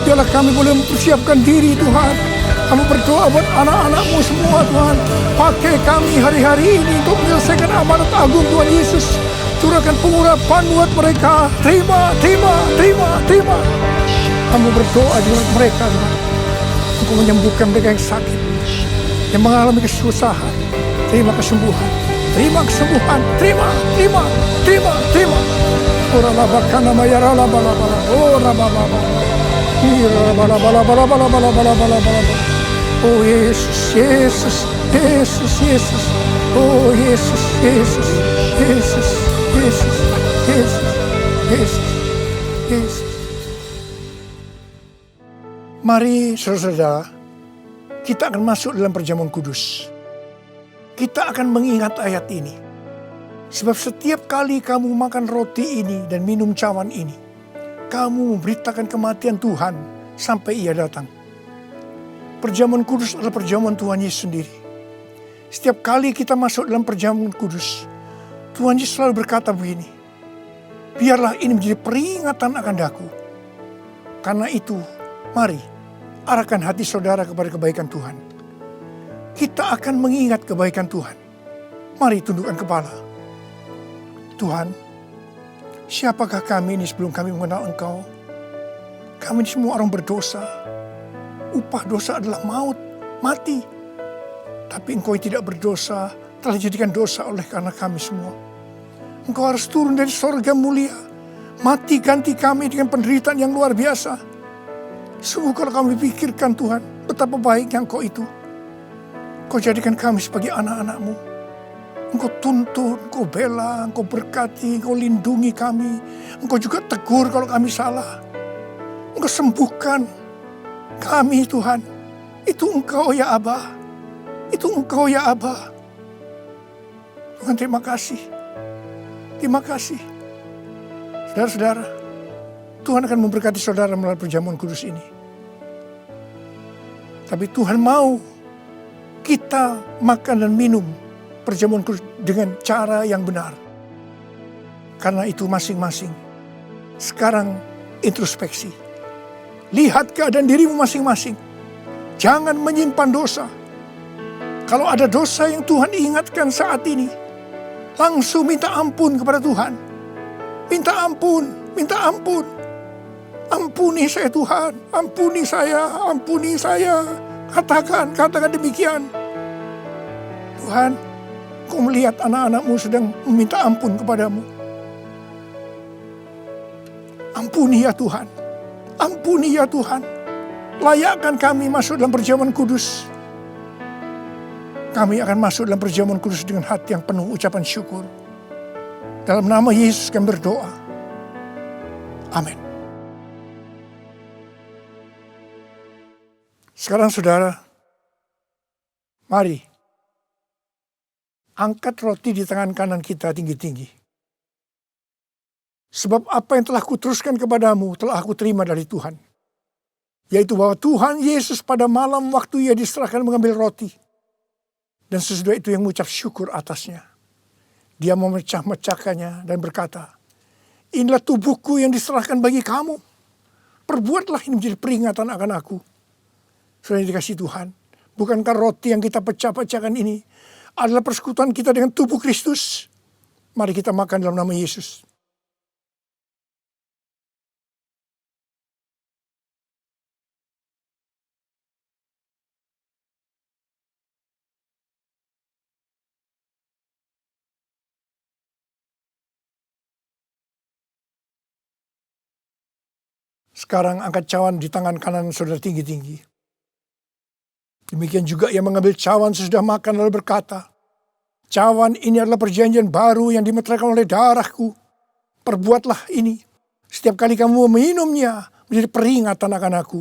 Biarlah kami boleh mempersiapkan diri Tuhan. Kami berdoa buat anak-anak-Mu semua Tuhan. Pakai kami hari-hari ini untuk menyelesaikan amanat agung Tuhan Yesus. Curahkan pengurapan buat mereka. Terima, terima, terima, terima. Kamu berdoa di buat mereka Tuhan. Untuk menyembuhkan mereka yang sakit, yang mengalami kesusahan. Terima kesembuhan. Terima kesembuhan. Terima, terima, terima, terima. Ora labakana mayara labala bala. Ora baba. Ira bala bala bala bala bala bala bala bala. Oh Yesus, Yesus, Yesus, Yesus. Oh Yesus, Yesus, Yesus. Yesus, Yesus, Yesus, Yesus. Mari saudara-saudara, kita akan masuk dalam perjamuan kudus. Kita akan mengingat ayat ini. Sebab setiap kali kamu makan roti ini dan minum cawan ini, kamu memberitakan kematian Tuhan sampai Ia datang. Perjamuan kudus adalah perjamuan Tuhan Yesus sendiri. Setiap kali kita masuk dalam perjamuan kudus, Tuhan Yesus selalu berkata begini, biarlah ini menjadi peringatan akan daku. Karena itu, mari arahkan hati saudara kepada kebaikan Tuhan. Kita akan mengingat kebaikan Tuhan. Mari tundukkan kepala. Tuhan, siapakah kami ini sebelum kami mengenal Engkau? Kami ini semua orang berdosa. Upah dosa adalah maut, mati. Tapi Engkau yang tidak berdosa telah dijadikan dosa oleh karena kami semua. Engkau harus turun dari sorga mulia, mati ganti kami dengan penderitaan yang luar biasa. Sungguh kalau kami pikirkan Tuhan, betapa baiknya Engkau itu. Engkau jadikan kami sebagai anak-anak-Mu. Engkau tuntun, Engkau bela, Engkau berkati, Engkau lindungi kami. Engkau juga tegur kalau kami salah. Engkau sembuhkan kami Tuhan. Itu Engkau ya Abah. Itu Engkau ya Abah. Tuhan terima kasih. Terima kasih. Saudara-saudara, Tuhan akan memberkati saudara melalui perjamuan kudus ini. Tapi Tuhan mau kita makan dan minum perjamuan kudus dengan cara yang benar. Karena itu masing-masing. Sekarang introspeksi. Lihat keadaan dirimu masing-masing. Jangan menyimpan dosa. Kalau ada dosa yang Tuhan ingatkan saat ini, langsung minta ampun kepada Tuhan. Minta ampun, minta ampun. Ampuni saya Tuhan, ampuni saya, ampuni saya. Katakan demikian. Tuhan, Kau melihat anak-anakmu sedang meminta ampun kepadamu. Ampuni ya Tuhan, ampuni ya Tuhan. Layakkan kami masuk dalam perjamuan kudus. Kami akan masuk dalam perjamuan kudus dengan hati yang penuh ucapan syukur. Dalam nama Yesus kami berdoa. Amin. Sekarang saudara, mari angkat roti di tangan kanan kita tinggi-tinggi. Sebab apa yang telah kuteruskan kepadamu telah aku terima dari Tuhan. Yaitu bahwa Tuhan Yesus pada malam waktu ia diserahkan mengambil roti. Dan sesudah itu yang mengucap syukur atasnya. Dia memecah-mecahkannya dan berkata, inilah tubuhku yang diserahkan bagi kamu. Perbuatlah ini menjadi peringatan akan aku. Sudah dikasih Tuhan. Bukankah roti yang kita pecah-pecahkan ini adalah persekutuan kita dengan tubuh Kristus? Mari kita makan dalam nama Yesus. Sekarang angkat cawan di tangan kanan saudara tinggi-tinggi. Demikian juga ia mengambil cawan sesudah makan lalu berkata, cawan ini adalah perjanjian baru yang dimeteraikan oleh darahku. Perbuatlah ini setiap kali kamu meminumnya menjadi peringatan akan aku.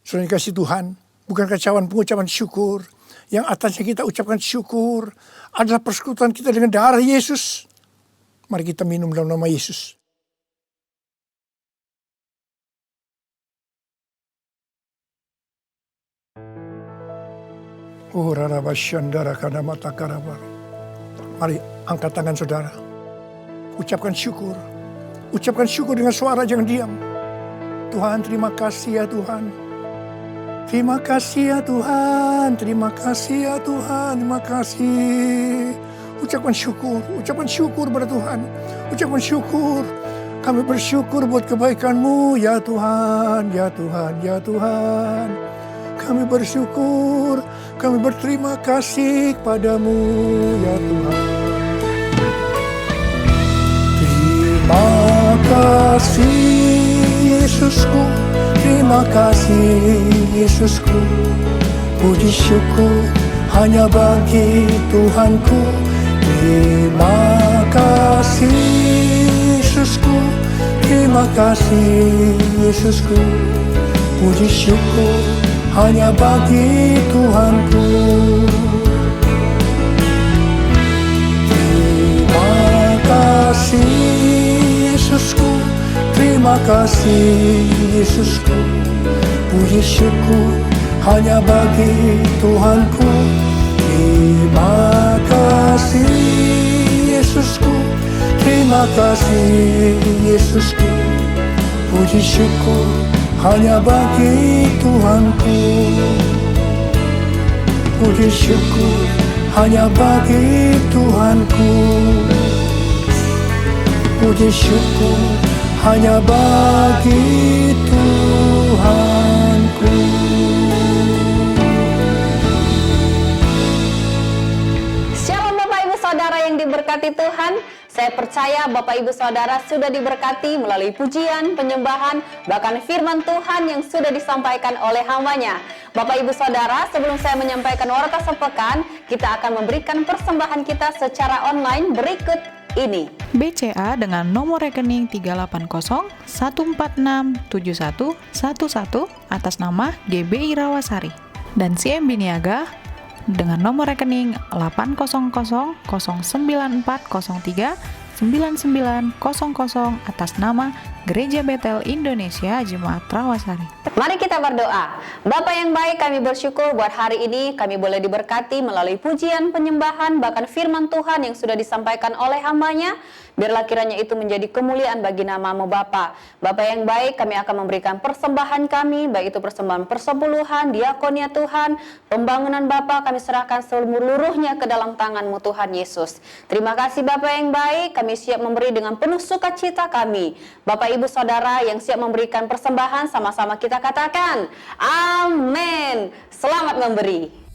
Saudara dikasih Tuhan, bukankah cawan pengucapan syukur yang atasnya kita ucapkan syukur adalah persekutuan kita dengan darah Yesus? Mari kita minum dalam nama Yesus. Oh, rarabasyandara kana mata karabar. Mari angkat tangan saudara. Ucapkan syukur. Ucapkan syukur dengan suara, jangan diam. Tuhan, terima kasih ya Tuhan. Terima kasih ya Tuhan. Terima kasih ya Tuhan. Terima kasih. Ucapkan syukur pada Tuhan. Ucapkan syukur. Kami bersyukur buat kebaikan-Mu ya Tuhan, ya Tuhan, ya Tuhan. Kami bersyukur, kami berterima kasih kepadamu ya Tuhan. Terima kasih Yesusku, terima kasih Yesusku. Puji syukur hanya bagi Tuhanku. Terima kasih Yesusku, terima kasih Yesusku. Puji syukur hanya bagi Tuhanku. Terima kasih Yesusku, terima kasih Yesusku. Puji syukur hanya bagi Tuhanku. Terima kasih Yesusku, terima kasih Yesusku. Puji syukur hanya bagi Tuhanku. Puji syukur hanya bagi Tuhanku. Puji syukur hanya bagi Tuhanku. Shalom Bapak Ibu Saudara yang diberkati Tuhan. Saya percaya Bapak Ibu Saudara sudah diberkati melalui pujian, penyembahan, bahkan firman Tuhan yang sudah disampaikan oleh hamba-Nya. Bapak Ibu Saudara, sebelum saya menyampaikan warta sepekan, kita akan memberikan persembahan kita secara online berikut ini. BCA dengan nomor rekening 380 146 7111 atas nama GBI Rawasari. Dan CMB Niaga dengan nomor rekening 8000940399900 atas nama Gereja Betel Indonesia Jemaat Rawasari. Mari kita berdoa. Bapa yang baik, kami bersyukur buat hari ini kami boleh diberkati melalui pujian, penyembahan, bahkan firman Tuhan yang sudah disampaikan oleh hamba-Nya. Biarlah kiranya itu menjadi kemuliaan bagi nama-Mu Bapa. Bapa yang baik, kami akan memberikan persembahan kami, baik itu persembahan persepuluhan, diakonia Tuhan, pembangunan Bapa, kami serahkan seluruhnya ke dalam tangan-Mu Tuhan Yesus. Terima kasih Bapa yang baik, kami siap memberi dengan penuh sukacita kami. Bapak Ibu Saudara yang siap memberikan persembahan, sama-sama kita katakan, amin. Selamat memberi.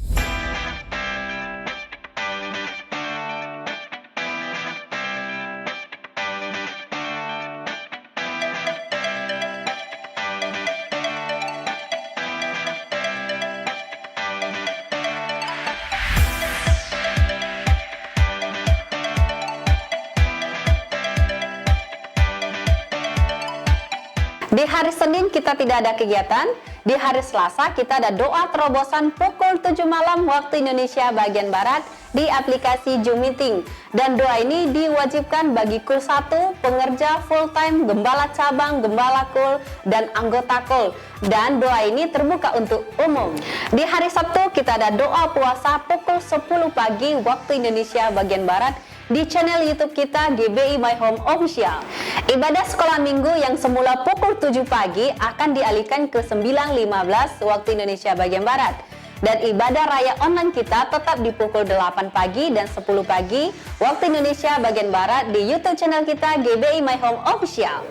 Di hari Senin kita tidak ada kegiatan, di hari Selasa kita ada doa terobosan pukul 7 malam waktu Indonesia bagian Barat di aplikasi Zoom Meeting. Dan doa ini diwajibkan bagi Kul 1, pengerja full time, gembala cabang, gembala Kul, dan anggota Kul. Dan doa ini terbuka untuk umum. Di hari Sabtu kita ada doa puasa pukul 10 pagi waktu Indonesia bagian Barat di channel YouTube kita GBI My Home Official. Ibadah sekolah minggu yang semula pukul 7 pagi akan dialihkan ke 9.15 waktu Indonesia bagian Barat. Dan ibadah raya online kita tetap di pukul 8 pagi dan 10 pagi waktu Indonesia bagian Barat di YouTube channel kita GBI My Home Official.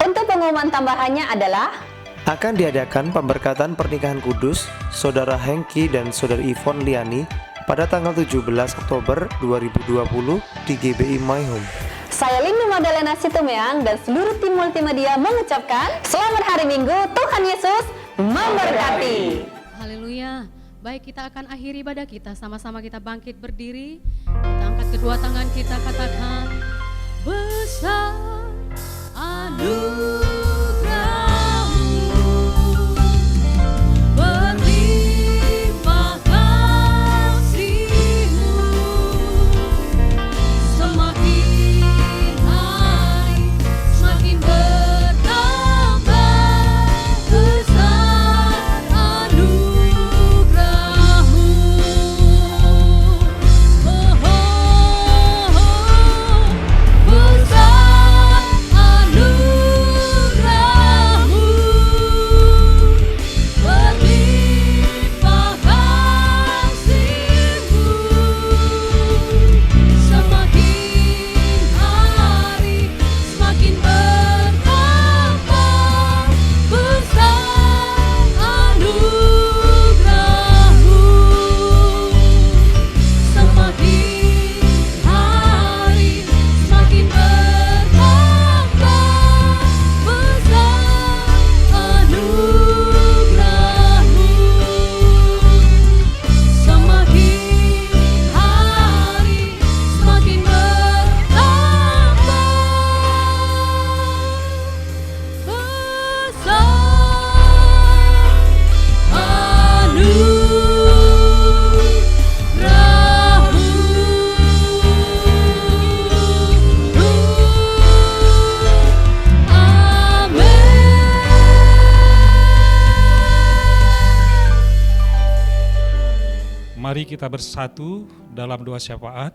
Untuk pengumuman tambahannya adalah akan diadakan pemberkatan pernikahan kudus Saudara Hengki dan Saudari Yvonne Liani pada tanggal 17 Oktober 2020 di GBI My Home. Saya Lindu Magdalena Situmeang dan seluruh tim Multimedia mengucapkan selamat hari Minggu, Tuhan Yesus memberkati. Haleluya. Baik, kita akan akhiri ibadah kita, sama-sama kita bangkit berdiri. Kita angkat kedua tangan kita, katakan besar anugerahmu, berlimpah kasih-Mu, semakin hari semakin bertambah besar anugerahmu. Besar anugerahmu, berlimpah kasih-Mu, semakin hari semakin bertambah besar anugerahmu, semakin hari semakin bertambah besar anugerahmu, semakin hari semakin Mari kita bersatu dalam doa syafaat.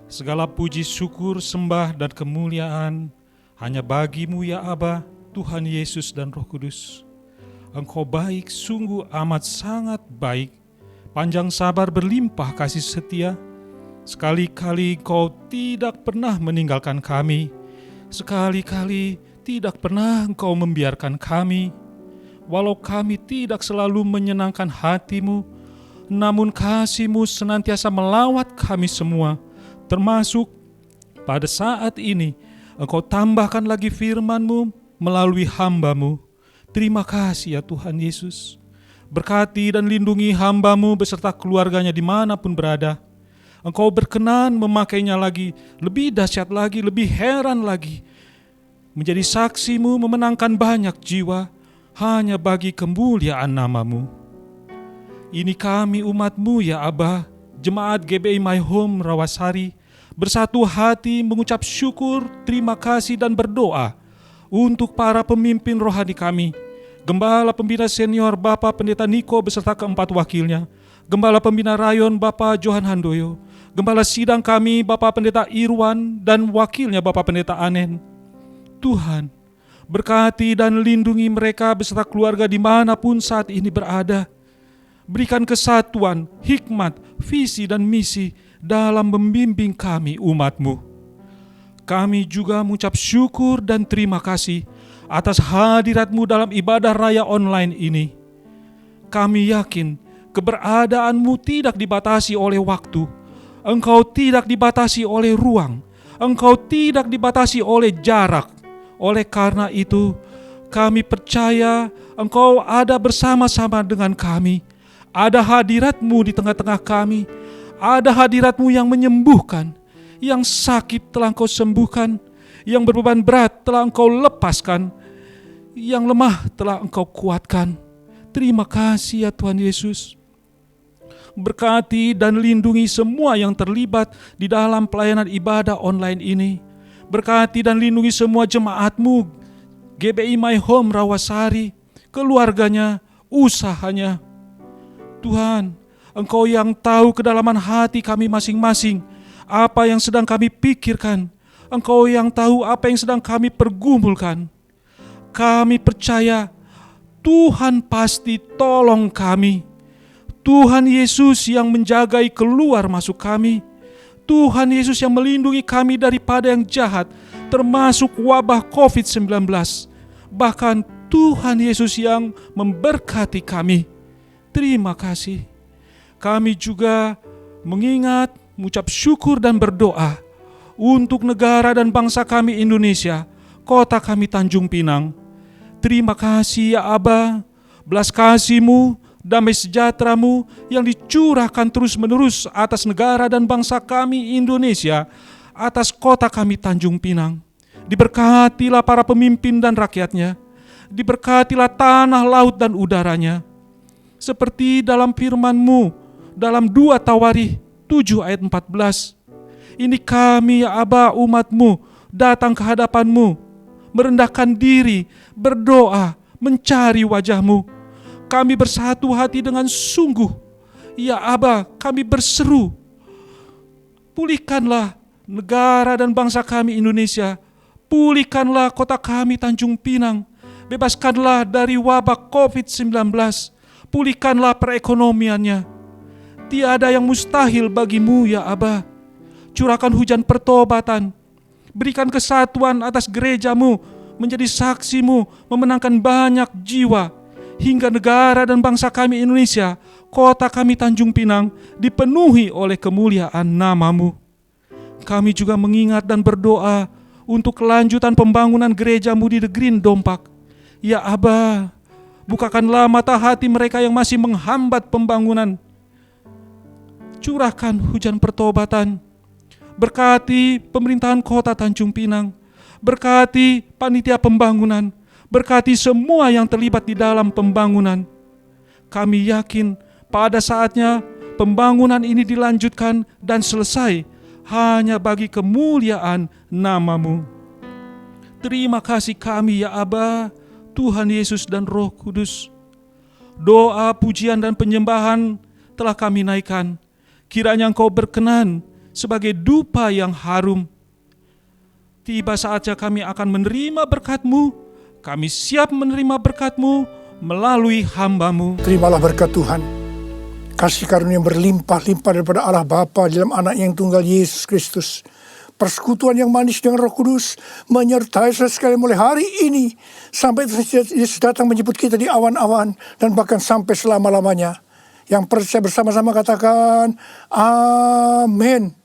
Segala puji, syukur, sembah, dan kemuliaan hanya bagi-Mu ya Aba, Tuhan Yesus dan Roh Kudus. Engkau baik, sungguh amat sangat baik, panjang sabar, berlimpah kasih setia. Sekali-kali Engkau tidak pernah meninggalkan kami, sekali-kali tidak pernah Engkau membiarkan kami. Walau kami tidak selalu menyenangkan hati-Mu, namun kasih-Mu senantiasa melawat kami semua, termasuk pada saat ini Engkau tambahkan lagi firman-Mu melalui hamba-Mu. Terima kasih ya Tuhan Yesus. Berkati dan lindungi hamba-Mu beserta keluarganya dimanapun berada. Engkau berkenan memakainya lagi, lebih dahsyat lagi, lebih heran lagi. Menjadi saksi-Mu memenangkan banyak jiwa, hanya bagi kemuliaan nama-Mu. Ini kami umat-Mu ya Aba, jemaat GBI My Home Rawasari, bersatu hati mengucap syukur, terima kasih dan berdoa untuk para pemimpin rohani kami, Gembala Pembina Senior Bapak Pendeta Niko beserta keempat wakilnya, Gembala Pembina Rayon Bapak Johan Handoyo, Gembala sidang kami Bapak Pendeta Irwan dan wakilnya Bapak Pendeta Anen. Tuhan, berkati dan lindungi mereka beserta keluarga dimanapun saat ini berada. Berikan kesatuan, hikmat, visi dan misi dalam membimbing kami umat-Mu. Kami juga mengucap syukur dan terima kasih atas hadirat-Mu dalam ibadah raya online ini. Kami yakin keberadaan-Mu tidak dibatasi oleh waktu. Engkau tidak dibatasi oleh ruang. Engkau tidak dibatasi oleh jarak. Oleh karena itu, kami percaya Engkau ada bersama-sama dengan kami. Ada hadirat-Mu di tengah-tengah kami. Ada hadirat-Mu yang menyembuhkan. Yang sakit telah Engkau sembuhkan. Yang berbeban berat telah Engkau lepaskan. Yang lemah telah Engkau kuatkan. Terima kasih ya Tuhan Yesus. Berkati dan lindungi semua yang terlibat di dalam pelayanan ibadah online ini. Berkati dan lindungi semua jemaat-Mu, GBI My Home Rawasari, keluarganya, usahanya. Tuhan, Engkau yang tahu kedalaman hati kami masing-masing, apa yang sedang kami pikirkan. Engkau yang tahu apa yang sedang kami pergumulkan. Kami percaya Tuhan pasti tolong kami. Tuhan Yesus yang menjagai keluar masuk kami. Tuhan Yesus yang melindungi kami daripada yang jahat, termasuk wabah COVID-19. Bahkan Tuhan Yesus yang memberkati kami. Terima kasih. Kami juga mengingat, mengucap syukur dan berdoa untuk negara dan bangsa kami Indonesia, kota kami Tanjung Pinang. Terima kasih ya Aba, belas kasih-Mu, damai sejahtera-Mu yang dicurahkan terus-menerus atas negara dan bangsa kami Indonesia, atas kota kami Tanjung Pinang. Diberkatilah para pemimpin dan rakyatnya. Diberkatilah tanah, laut dan udaranya. Seperti dalam firman-Mu dalam 2 Tawarikh 7 ayat 14. Ini kami ya Aba, umat-Mu, datang ke hadapan-Mu, merendahkan diri, berdoa, mencari wajah-Mu. Kami bersatu hati dengan sungguh. Ya Aba, kami berseru, pulihkanlah negara dan bangsa kami Indonesia. Pulihkanlah kota kami Tanjung Pinang. Bebaskanlah dari wabah COVID-19. Pulihkanlah perekonomiannya. Tiada yang mustahil bagi-Mu ya Aba. Curahkan hujan pertobatan. Berikan kesatuan atas gereja-Mu, menjadi saksi-Mu, memenangkan banyak jiwa. Hingga negara dan bangsa kami Indonesia, kota kami Tanjung Pinang, dipenuhi oleh kemuliaan nama-Mu. Kami juga mengingat dan berdoa untuk kelanjutan pembangunan gereja-Mu di The Green Dompak. Ya Aba, bukakanlah mata hati mereka yang masih menghambat pembangunan. Curahkan hujan pertobatan. Berkati pemerintahan kota Tanjung Pinang. Berkati panitia pembangunan. Berkati semua yang terlibat di dalam pembangunan. Kami yakin pada saatnya pembangunan ini dilanjutkan dan selesai hanya bagi kemuliaan nama-Mu. Terima kasih kami ya Aba, Tuhan Yesus dan Roh Kudus. Doa, pujian dan penyembahan telah kami naikkan. Kiranya Engkau berkenan sebagai dupa yang harum. Tiba saatnya kami akan menerima berkat-Mu. Kami siap menerima berkat-Mu melalui hamba-Mu. Terimalah berkat Tuhan. Kasih karunia yang berlimpah-limpah daripada Allah Bapa dalam anak yang tunggal Yesus Kristus. Persekutuan yang manis dengan Roh Kudus menyertai saya sekali mulai hari ini sampai Yesus datang menjemput kita di awan-awan dan bahkan sampai selama-lamanya. Yang percaya bersama-sama katakan amin.